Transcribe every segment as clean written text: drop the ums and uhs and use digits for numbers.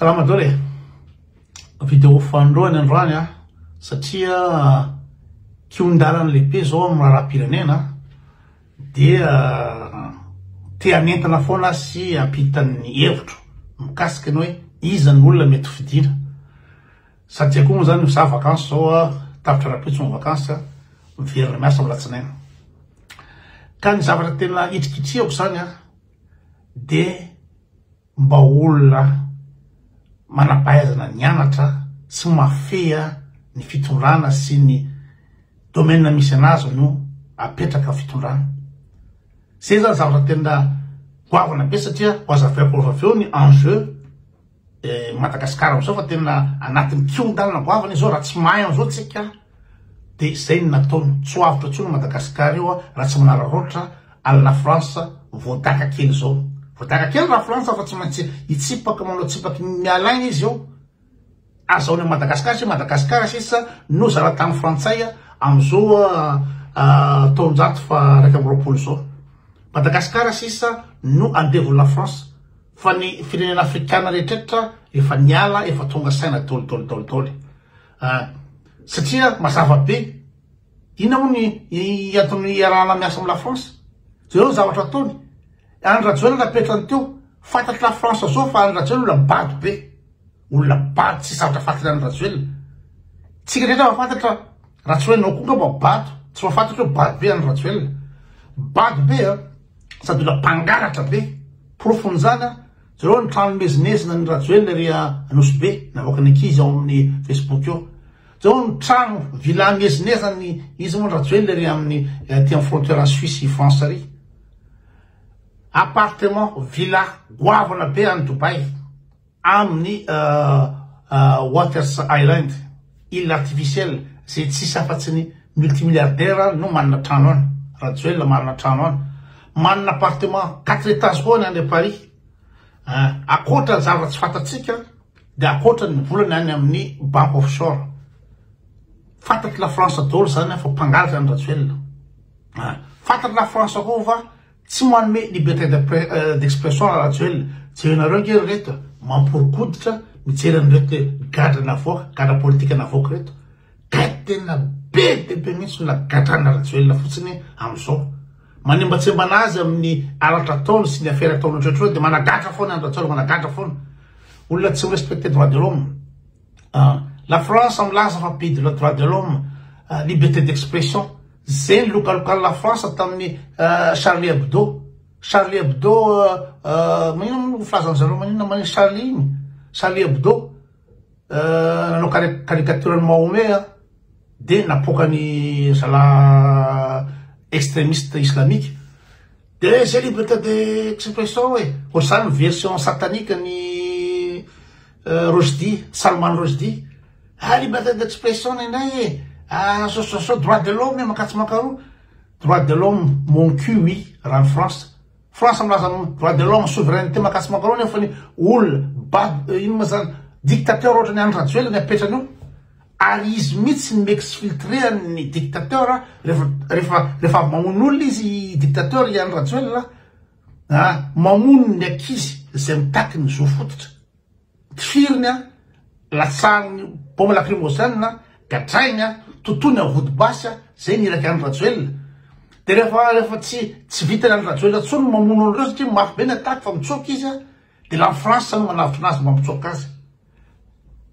Salama dole. Video fandroany androany satria kiondalana lehibe zao amin'ny rahapirenena dia te hanentana foana sy ampitan'ny hevitro mikasika ny hoe iza ny olona mety fidina. Satria koa moa zany mizaha vakansy zao tapitra rapitso ny vakansy miverina miasa amin'ny latsinaina. Ka ny zavatra tena hitrikitrihako zany de mba olona manampahaizana nianatra sy mafeha ny fitondrana sy ny domaine misy anazy no apetraka fitondrana. Zay zany zavatra tena goavana be satria hoazavaiko aveo ny enjeu Madagasikara amizao fa tena anatin'ny kiondalana goavana izao raha tsy mahay an'izao tsika de zay ny nataony tsy ho avitra tsony Madagasikara io raha tsy manararoatra alla France voadaka kely zao. Voadaka kely raha France fa tsy maintsy hitsipaka manao tsipaky mialaigna izy io. Azaony Madagasikara sisa no zaratany frantsay amizao taonjato fa raika amby roapolo zao. Madagasikara sisa no andevony la France fa ny firenena afrikana rehetrrehetra efa niala efa tonga saina dôly. Satria mazava be ina moa ny atony iarahana miasa amin'ny la France. Zao zavatra ataony Andrajoelina napetrany teo fantatry la France zao fa Andrajoelina olona bady be. Olona bady tsy zavatra fantatra Andrajoelina. Tsika rehetra mafantatra Rajoelina koa ngamba bady, tsy mafantatra hoe bady be Andrajoelina. Bady be sady olona mpangaratra be. Profony zany zareo ny trano mezinezina ny Rajoelina ry Anosy be navoaka ny ankizy ao amin'ny Facebook eo. Zao ny trano villa mezinezina ny izy moa Rajoelina ry amin'ny ty amin'ny frontière Suisse France ry. Appartement villa goavana be any Dubai amin'ny Waters Island, île artificielle, zay tsisy afatsy ny multimilliardaire no manana trano any. Rajoelina manana trano any. Manana appartement 4 étages koa any Paris. Akoatra ny zavatra tsy fantatsika de akoatra ny volana any amin'ny banque offshore. Fantatry la France dôlo zany fa mpangalatra ny Rajoelina. Fantatry la France koa fa tsy manome liberté d'expression la Rajoelina. Jerenareo ngery reto mamporokoditra mijery an'ireto gadra navoaka, gadra politika navoaka reto. Gadra tena be dehibe mihitsy na gadrana Rajoelina fotsiny amizao. Manembatsemba anazy amin'ny alatra taony sy ny affaire ataony ohatrohatro de managatra foana ny Rajoelina, managatra foana. Olona tsy respecté droit de l'homme. La France milaza fa pays de la droit de l'homme, liberté d'expression. Zay ny lokalokal la France tamin'ny Charlie Hebdo. Charlie Hebdo manino filazany zareo manino manino Charlie igny. Charlie Hebdo nanao caricature ny Mahomet de napokany zala extrémiste islamique. De zay liberté d'expression hoe. Ohatr'izany version satanique ny Rushdie, Salman Rushdie. Liberté d'expression nay droit de l'homme makatsy makaro. Droit de l'homme mon cul oui raha ny France. France milaza droit de l'homme souveraineté makatsy makaro nefa ny olona ino ma zany dictateur ohatrany any Rajoelina apetrany io. Ary izy mihitsy ny m'exfiltrer ny dictateur rehefa mamono olona izy dictateur any Rajoelina mamono ny ankizy zay mitaky ny zo fototra. Tifiriny latsariny bombe lacrymogène gadrainy totony vody basy zay ny iraky any Rajoelina. De rehefa tsy vitany any Rajoelina tsony mamono oloreo satria mafy be ny ataky fa mitsoky izy de la France zany manavitra anazy mba mitsoka azy.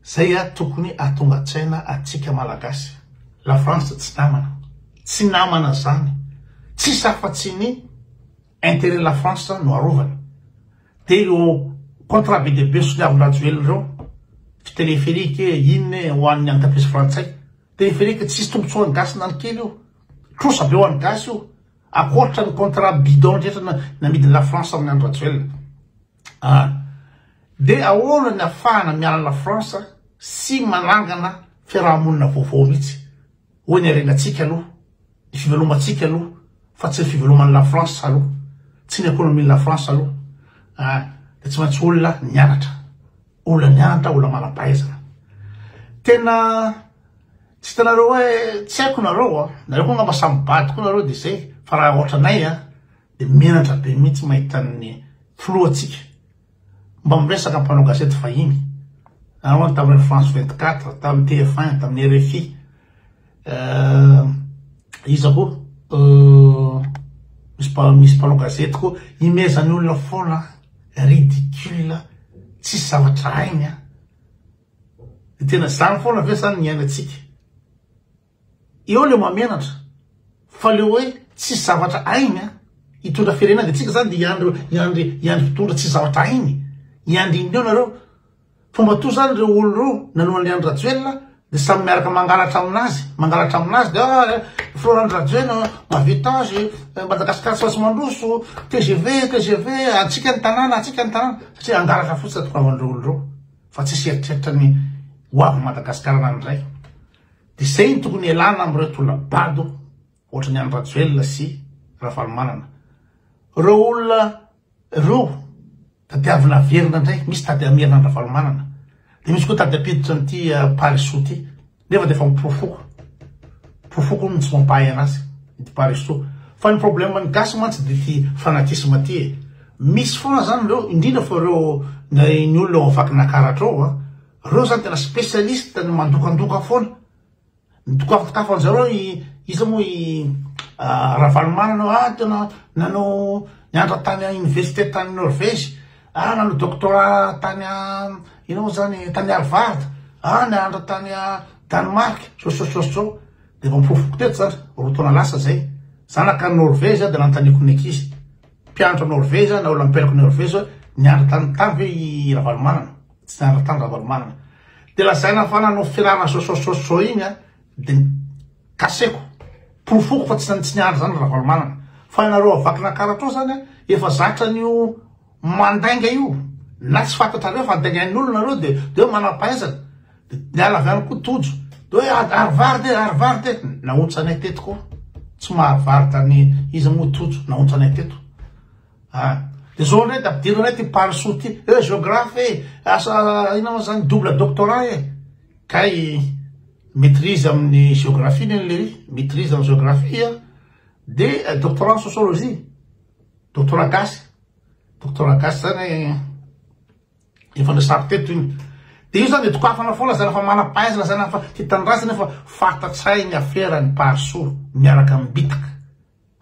Zay tokony atonga an-tsaina atsika malagasy. La France tsy namana zany. Tsisy afa-tsy ny intérêt la France no arovana. De io contrat be dehibe soniavy Rajoelina reo téléphérique inona ho an'ny entreprise frantsay. Téléphérique tsisy tombotsoa gasy nany kely io. Trosa be ho an'ny gasy io. Akoatra ny contrat bidon rehetra namidiny la France amin'ny andro Rajoelina. De ahoana ny afahana miala la France sy manangana fiarahamonina vaovao mihitsy. Hoe ny arenatsika aloha, ny fivelomatsika aloha, fa tsy ny fiveloman'ny la France aloha, tsy ny économie la France aloha. De tsy maintsy olona nianatra. Olona nianatra, olona manampahaizana. Tena tsy hitanareo hoe tsy haiko nareo nareo koa ngamba samy bady koa nareo de zay fa raha ohatranay de menatra be mihitsy mahita ny filohatsika. Mba miresaka mpanao gazety fahiny Alors tamin'ny France 24 tamin'ny TF1 tamin'ny RFI izy koa misy mpanao gazety koa imezany olona foana ridicule tsisy zavatra ainy tena zany foana ve zany ny ainatsika eo le mamenatra fa le hoe tsisy zavatra ainy hitondra firenena de tsika zany de iandry fitondra tsisy zavatra ainy iandry indreo nareo fomba to zany reo olo reo nanoan'ny Andry Rajoelina de samy miaraka mangalatra aminazy de Florent Rajoelina mahavita azy Madagasikara tsy mandroso TGV atsika ny tanàna satria angalatra fotsiny atokan'ireo olo reo fa tsy eritreritra ny hoavy Madagasikara nandray de zay ny tokony elana am'ireo olona bado ohatry ny Andry Rajoelina sy Ravalomanana reo olona reo tadiavina verina ndray misy tady amerina ny Ravalomanana de misy koa tady apiditra n'ity Parisot ty nefa de fa mipofoko tsy mampahay anazy ity Parisot fa ny problème ny gasy mantsy de ty fanatisme ty misy foana zany reo indrindra fa reo ny olona avaky nakaratra reo zany tena spécialiste ny mandokandoka foana ny dokafakafanjareo izy moa Ravalomanana tena nanao niandra tany université tany Norvège nanao doctorat tany inao zany tany Harvard niandra tany Danemark so de mipofoko teto zany roa taona lasa zay zanaka Norvège de nanontaniako ny ankizy mpianatra Norvège na olo mipelako Norvège niandra tany ve i Ravalomanana tsy niandra tany Ravalomanana de lazaina fa nanao fiarahana so igny de kaseko pofoko fa tsy niandra zany Ravalomanana fa nareo avaky nakaratra zany efa zatra nio mandainga io na tsy fantatrareo fa andaingan'olo nareo de manam-pahaizana de niala avy any koa tojo de hoe Harvard naontsanay teto koa tsy maharvard tany izy moa tojo naontsanay teto de zao ndray da ampidiranay ty Parisot ty géographe asa inao zany double doctorat kay maîtrise amin'ny géographie le maîtrise amin'ny géographie de doctorat en sociologie doctorat gasy zany efa nisako teto igny de io zany de tokafana foana zany fa manam-pahaizana zany fa hitandrazana fa fantatsay ny affaire ny Parisot miaraka amin'ny bitaka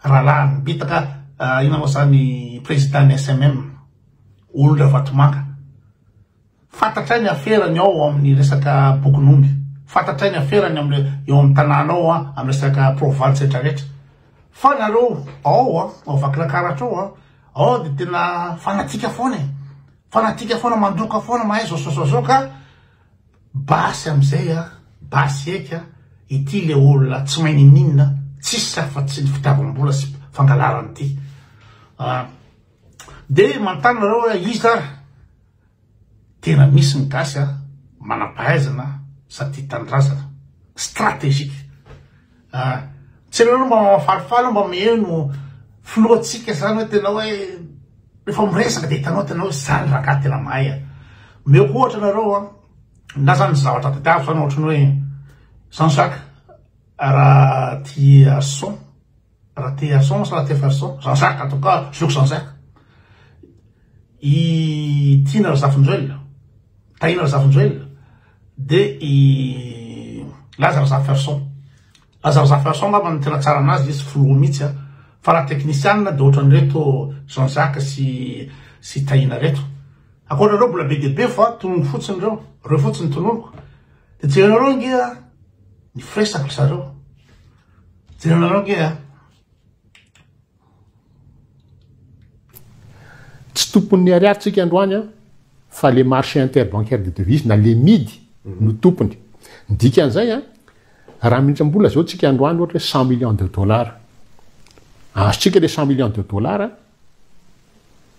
rahalahy bitaka inao zany président ny SMM olona Vatomanga fantatsay ny affaire ny ao amin'ny resaka bokon'omby fantatsay ny affaire ny eo amin'ny tanàna ao amin'ny resaka province rehetrarehetra fa nareo ao avaky nakaratra ao de tena fanatika foana mandoka foana mahay zao ka basy amizay basy eky ity le olona tsy mahay ninina tsisy afa-tsy ny fitiavam-bola sy fangalarany ty de manontany nareo hoe izy tena misy ny gasy manam-pahaizana sady tandrazana stratégique tsy reo mba mafalifaly mba miheno filoatsika zany hoe tena hoe rehefa miresaka de hitanao tena hoe zany raha tena mahay meo koa ohatra nareo na zany zavatra tadiavo zany ohatrany hoe Jean-Jacques raha ty Arson sy raha ty Farson Jean-Jacques en tout cas Jules Jean-Jacques i Tina Razafinjoelina Taina Razafinjoelina de i Lazare Zaferson ngamba ny tena tsara anazy izy filoha mihitsy fa raha technicianina de ohatrany reto Jean-Jacques sy Taina reto akoranareo mbola be de be fa tonono fotsiny reo fotsiny tononoko de jerenareo ngia ny fresaka zareo jerenareo ngia tsy tompon'ny ariarytsika androany fa le marché interbancaire de devise na le midy no tompony ndika an'izay raha mindrambola zao tsika androany ohatra hoe 100 millions de dollars azontsika le 100 millions de dollars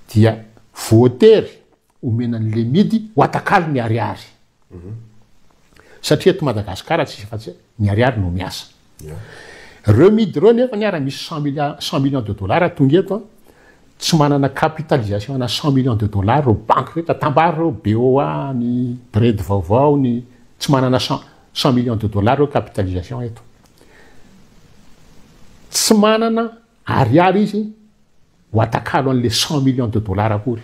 dia voatery omenan'le midy ho atakalo ny ariary satria to Madagasikara tsisy fa-tsy ny ariary no miasa reo midy reo nefa niara misy 100 millions de dollars tonga eto tsy manana capitalisation ana 100 millions de dollars reo banque rehetra tambary reo BOA ny Bred vaovao ny tsy manana 100 millions de dollars reo capitalisation eto tsy manana ariary izy ho atakalo an'le 100 millions de dollars akory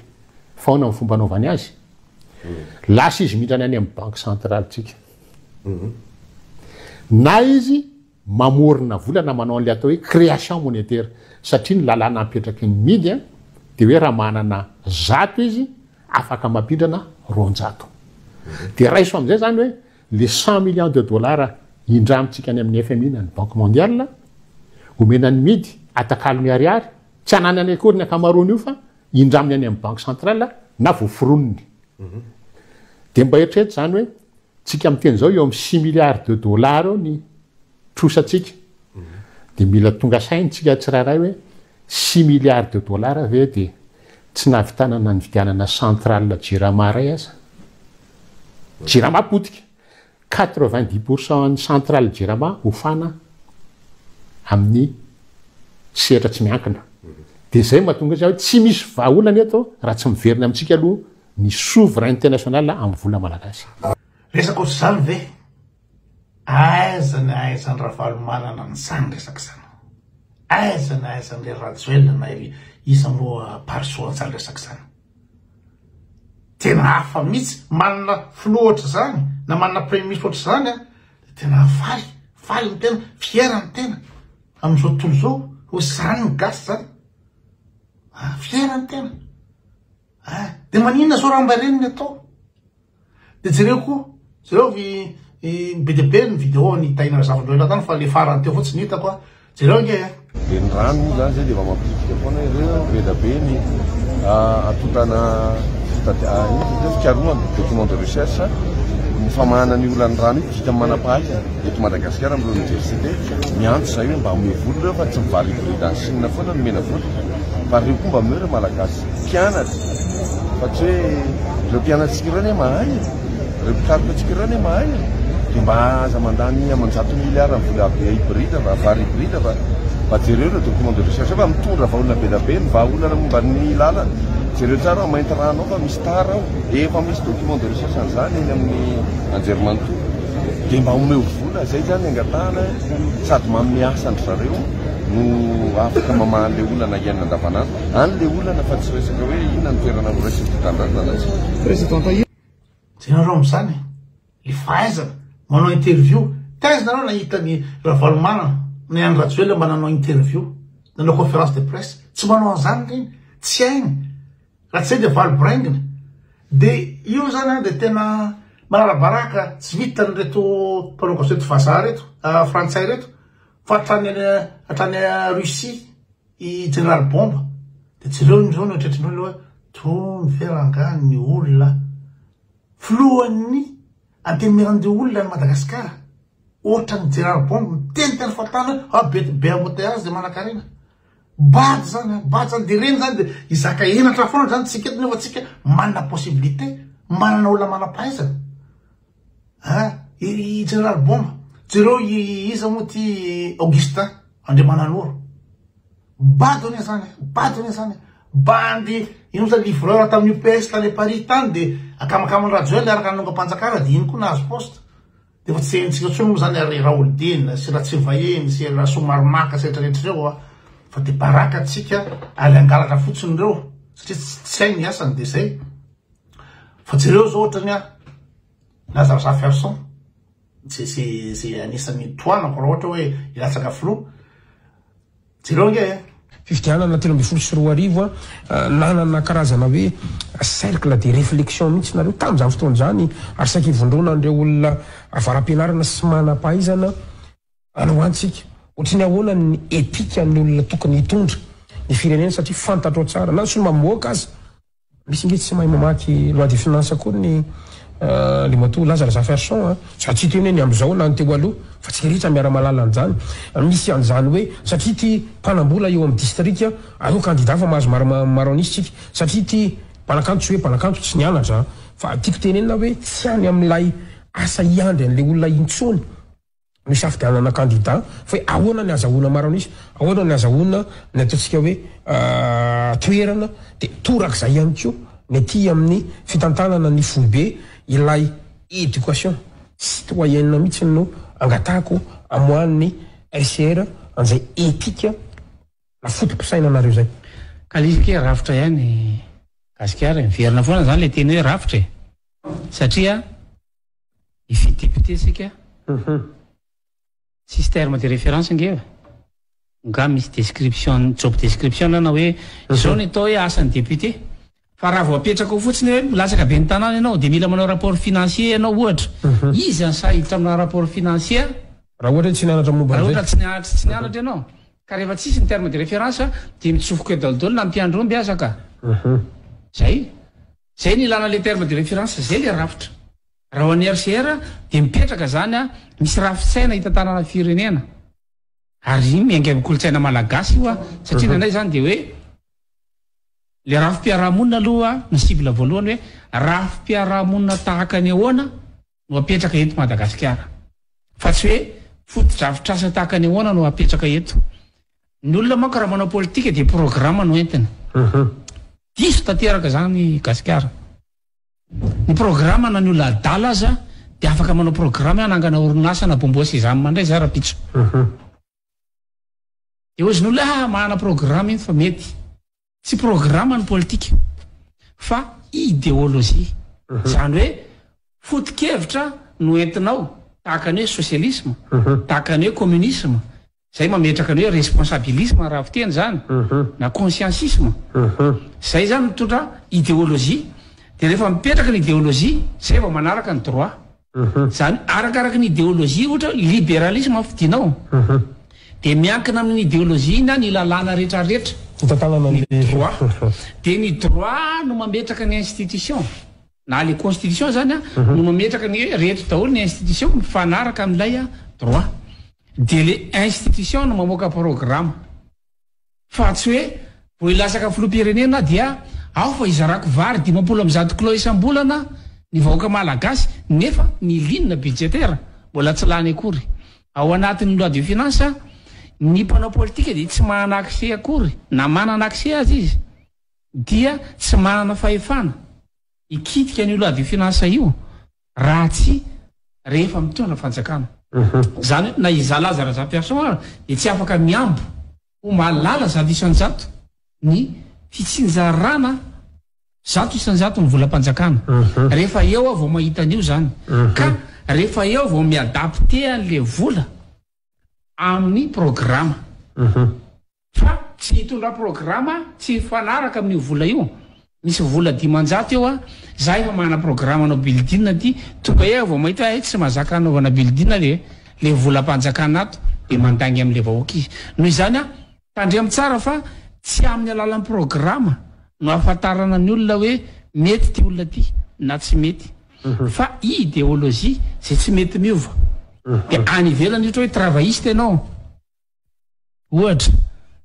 faona amin'ny fomba anaovany azy lasa izy mihindrany any amin'ny banque centrale tsika na izy mamorona volana manao an'le atao hoe création monétaire satria ny lalàna apetraky ny midy a de hoe raha manana zato izy afaka mampindrana ronjato de raiso am'izay zany hoe le 100 millions de dollars indramitsika any amin'ny FMI na ny banque mondiale omena ny midy atakalony ariary tsy anany any akory ny akamarony io fa indraminy any amin'ny banque centrale na voaforonony de mba eritreto zany hoe tsika miteny zao eo amin'ny 6 milliards de dollars eo ny trosatsika de mila tonga sainy tsika tsirairay hoe 6 milliards de dollars ve de tsy navitanana ny vidianana centrale Jirama ray aza Jirama potika 90% ny centrale Jirama hofana amin'ny sehatra tsy miankina de zay mahatonga zay hoe tsy misy vahaolana eto raha tsy miverina amintsika aloha ny souveraineté nationale amin'ny vola malagasy resaka ohatry zany ve aizany Ravalomanana ny zany resaka zany aizany le Rajoelina na iza moa Parsona zany resaka zany tena hafa mihitsy manana filoha ohatry zany na manana premier ministre ohatry zany a tena faly ny tena fiera ny tena amin'izao tontolo zao ho zany ny gasy zany fiera ny tena de maninona zao raha mba reniny atao de jereo koa jereo be de be ny vidéo ny taina zavandreo tany fa le farany teo fotsiny hitako jereo nge de ny rano zany zay de efa mampitritika foana ireo be da be ny atotana fikaroana document de recherche ny famahana ny olany rano io hita manapahaiza eto Madagasikara amin'ireo université miantso zay hoe mba ome voly reo fa tsy mivaly hybride en Chine foana no mena voly fa reo koa mba ome reo malagasy mpianatra fa tsy hoe reo mpianatritsika ireo ne mahay reo mpikarokatsika ireo ne mahay de mba aza mandany amanjato milliard ny vola be hybride fa vary hybride fa jereo reo document de recherche fa mitondra vahaolona be da be ny vahaolana momba ny lalana jereo tsara ao mainty rano ao fa misy tara ao efa misy document de recherche an'izany eny amin'ny anjerimanontolo de mba omeo vola zay zany angatahana sady mamiasa andry zareo no afaka mamahan'le olana iainana andavanandro an'le olana fa tsy resaka hoe inona ny toerana no raisy fitandrana nazy président zenareo am'izany le fahaizana manao interview taizanareo nahita ny Ravalomanana ny any Rajoelina mba nanao interview nanao conférence de presse tsy manao an'izany reny tsy hainy raha tsy hay de valobraingina de io zany de tena manarabaraka tsy vitany reto mpanao gazeto vazaha reto frantsay reto fa hatrany Russie i général Bomba de jereo zao no tretrin'olona hoe tony verangany ny olona filohan'ny antemeran'ireo olona ny Madagasikara ohatra ny général Bomba miteny fatana be embouteillage de manakarena bady zany de reny zany de izaka enatra foana zany tsika eto nefa tsika manana possibilité manana olona manampahaizana i général Bomba jereo iza moa ty Augustin Andriamananoro bady one zany bandy ino zany livreur tamin'ny UPS tany Paris tany de akamakamo Rajoelina araka nanonga mpanjakara de iny koa nahazo poste de fa tsy hentsika tsoa moa zany ary Raoldine sy Ratsivahiny sy Somaromaka sy rehetrarehetrareo fa de baraka atsika ary angalatra fotsiny reo satria tsy hay ny asany de zay fa jereo zao ohatrany Lazare Ferson zay anisan'ny toanako raha ohatra hoe ilatsaka filoha jereo nge fifidianana 13 nanana karazana hoe cercle de réflexion mihitsy nareo tamin'izany fotoana zany ary saky ivondrona andreo olona avaram-pianarana sy manam-pahaizana anao antsika ohatrany ahoana ny etika ny olona tokony hitondra ny firenena satria fantatro tsara na sy mamoaka azy misy nge tsy mahay mamaky loi de finance koa ny le mato Lazare Ferson satria teny ny am'izao na ny teo aloha fa tsy rehetra miara-malala an'izany misy an'izany hoe satria ty mpanambola eo amin'ny distrika aleo candidat fa mahazo maroanisy tsika satria ty mpanakanto tsy hoe mpanakanto tsy nianatra fa tiako tenenina hoe tsy any amin'ilay asa iandry an'le olona intsony misy afidianana candidat fa hoe ahoana ny azahoana maroanisy ahoana ny azahoana ny ataontsika hoe toerana de toraka zay ihany koa ny aty amin'ny fitantanana ny foibe ilay éducation citoyenne mihitsy no angatahako amoan'ny RCR an'izay étika la fotom-pisainanareo zay kalifike rafitra ihany gasikara miverina foana zany le teny hoe rafitra satria ify député sika système de référence ngeva nga misy description job description na hoe zao ny atao hoe asan'ny député fa raha vao apetraka fotsiny hoe milatsaka be ny tanàna ianao de mila manao rapport financier ianao ohatra izy ansahitra amina rapport financier raha ohatra tsy nianatra momba raha ohatra tsy nianatra ianao ka rehefa tsisy ny terme de référence de mitsofoka edolodolo na mpiandro ro mbiasa ka zay ny ilana le terme de référence zay le rafitra raha ho an'ny RCR de mipetraka zany a misy rafitsaina hitantanana firenena ary miainga amin'ny kolotsaina malagasy io a satria nanay zany de hoe le rafim-piarahamonina aloha ny cible voalohany hoe rafim-piarahamonina tahaka ny ahoana no apetraka eto Madagasikara fa tsy hoe foto-drafitrasa tahaka ny ahoana no apetraka eto ny olona manko raha manao politika de programma no entiny diso tanteraka zany Gasikara ny programma na ny olona adala aza de afaka manao programma anangana orinasa na bombosy izany mandray zay rapitso de ozy ny olona mahana programma iny fa mety tsy programma ny politika fa idéologie zany hoe foto-kevitra no entinao tahaka ny hoe socialisme tahaka ny hoe communisme zay mametraka ny hoe responsabilisme raha fiteny zany na consciencisme zay zany mitondra idéologie de rehefa mipetraka ny idéologie zay vao manaraka ny droit zany arakaraka ny idéologie ohatra libéralisme afidinao de miankina amin'ny idéologie iny ny lalàna rehetrarehetra ny droit de ny droit no mametraka ny institution na le constitution zany a no mametraka ny rehetra daholo ny institution mifanaraka amin'ilay droit de le institution no mamoaka programme fa tsy hoe vo ilasaka filoham-pirenena dia ao fa izarako vary 500 kilô isam-bolana ny vahoaka malagasy nefa ny ligne budgétaire mbola tsy lany akory ao anatin'ny loi de finance ny mpanao politika de tsy manana accès akory na manana accès azy izy dia tsy manana fahefana ikitika ny loi de finance io raha tsy rehefa mitondra fanjakana zany na izalaza raha za-personne de tsy afaka miambo ho malala 100 ny fitsinjarana 100 ny volam-panjakana rehefa eo a vao mahita an'io zany ka rehefa eo vao miadapte an'le vola amin'ny programma fa tsy hitondra programma tsy fanaraka amin'io vola io misy vola 500 eo a za efa mana programma anao building ty tonga eo vao mahita tsy mahazaka anaovana building le volam-panjakana ato de mandangy amin'le vahoaka izy noho izany a tandremo tsara fa tsy amin'ny alalan'ny programma no ahafantarana ny olona hoe mety ty olona ty na tsy mety fa idéologie zay tsy mety miova de any ivelany ohatra hoe travailliste ianao ohatra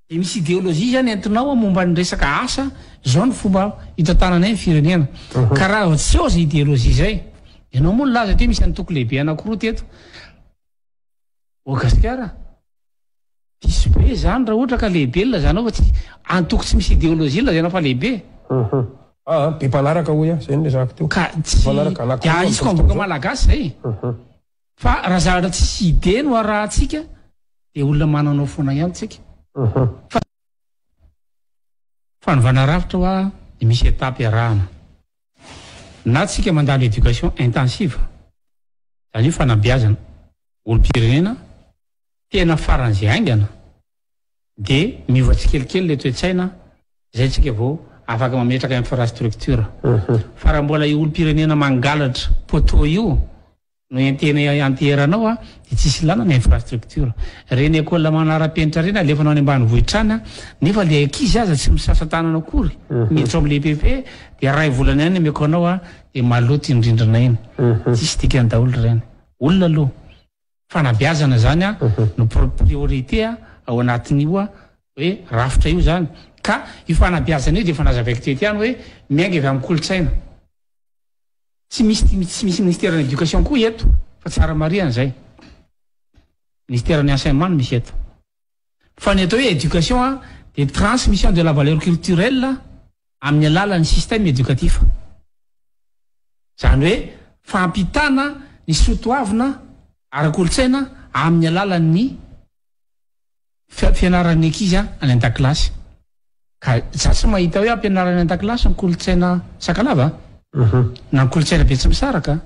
de misy idéologie zany entinao momba ny resaka asa zao ny fomba hitantananay ny firenena ka raha tsy eo zay idéologie zay ianao moa laza ty misy antoko lehibe anakoroa teto Gasikara diso be zany raha ohatra ka lehibe la zanao fa tsy antoko tsy misy idéologie la zanao fa lehibe be mpanaraka hoy zay ny resaka teo ka tsy de izy ko amboka malagasy zay fa raha zavatra tsisy idée no arahantsika de olona mananao foana ihany tsika fa novana rafitra hoa de misy étape arahana na tsika mandalo éducation intensive zany io fanabeazana olo-pirenena tena faran'izay aingana de miova tsikelikely le toetsaina zay tsika vao afaka mametraka infrastructure fa raha mbola io olo-pirenena mangalatra poteau io no entena anteranao a de tsisy lana ny infrastructure reny école manara-penitra reny alefanao any ambany vohitrany nefa le ankizy aza tsy misasatanana akory miditra am'le PP de ray volana any mekonao a de maloto indrindrana iny tsisy dikany daholo reny olona aloha fanabeazana zany a no priorité ao anatin'io a hoe rafitra io zany ka io fanabeazana io de efa nazavaiko teto ihany hoe miainga avy amin'ny kolotsaina tsy misy ministère de l'éducation koa eto fa tsara mariana zay ministère de l'enseignement misy eto fa ny atao hoe éducation de transmission de la valeur culturelle amin'ny alalan'ny système éducatif zany hoe fampitana ny sotoavina ara-kolotsaina amin'ny alalan'ny fianaran'ny ankizy any an-dakilasy ka za tsy mahita hoe ampianarany an-dakilasy ny kolotsaina sakalava na kolotsaina be tsy misaraka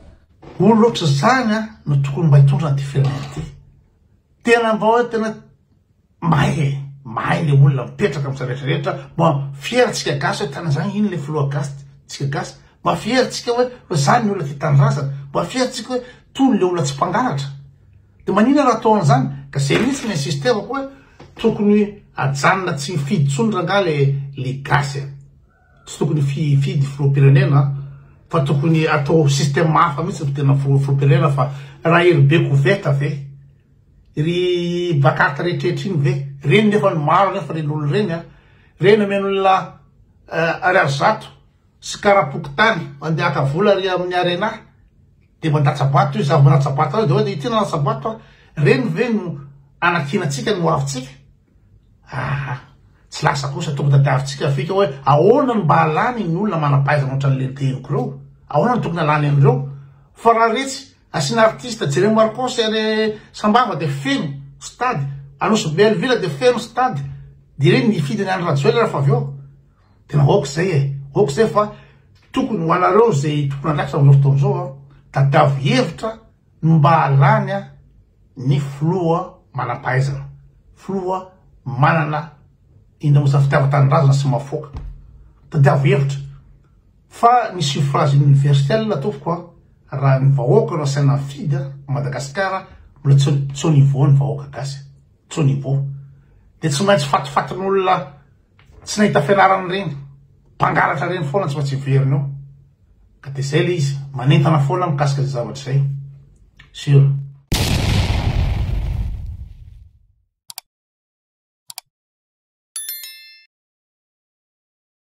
olo loatra zany no tokony mba hitondra ny ty firenena ty tena mba hoe tena mahay le olona mipetraka amisa rehetrarehetra mba fieratsika gasy hoe tana zany iny le filoha gasy tsika gasy mba fieratsika hoe zany ny olona ty tanindrazana mba fieratsika hoe tony le olona tsy mpangalatra de manina raha atao an'izany ka zay mihitsy ny insistevako hoe tokony ajanona tsy fiditsondra nga le gasy tsy tokony fidy filohampirenena fa tokony atao système hafa mihitsy tena filohampirenena fa raha ery be koveta ve ry bakata rehetrrehetra iny ve reny nefa ny maro nefa reny olo reny reny amen'olona ariary zato sy karapokitany mandeha akavola ry amin'ny arena de mandatsabato izy avy manatsabato azy de hoe ity nanatsabato reny ve no anakinatsika no avitsika tsy lasa kosa tokony tadiavitsika fika hoe ahoana ny mba alany ny olona manampaizana ohatra n'le teniko reo ahoana ny tokony alany an'ireo fa raha retsy asina artiste Jeremy Marcos ary Sambava de feno stady Anosy Belleville de feno stady de reny nifidy ny any Rajoely rehefa avy eo tena hoko zay hoko zay fa tokony ho anareo zay tokony andraikitra amin'izao fotoana zao tadiavo hevitra mba alany ny filoha manampaizana filoha manana indra fitiava-tanindrazana sy mafoka tadiavo hevitra fa ny suffrage universel ataovoko raha ny vahoaka no asaina fidy Madagasikara mbola tsy au niveau ny vahoaka gasy tsy au niveau de tsy maintsy fatifatin'olona tsy nahita fianarany reny mpangalatra reny foana tsy maintsy veriny eo ka de zay le izy manentana foana mikasika zay zavatra zay sure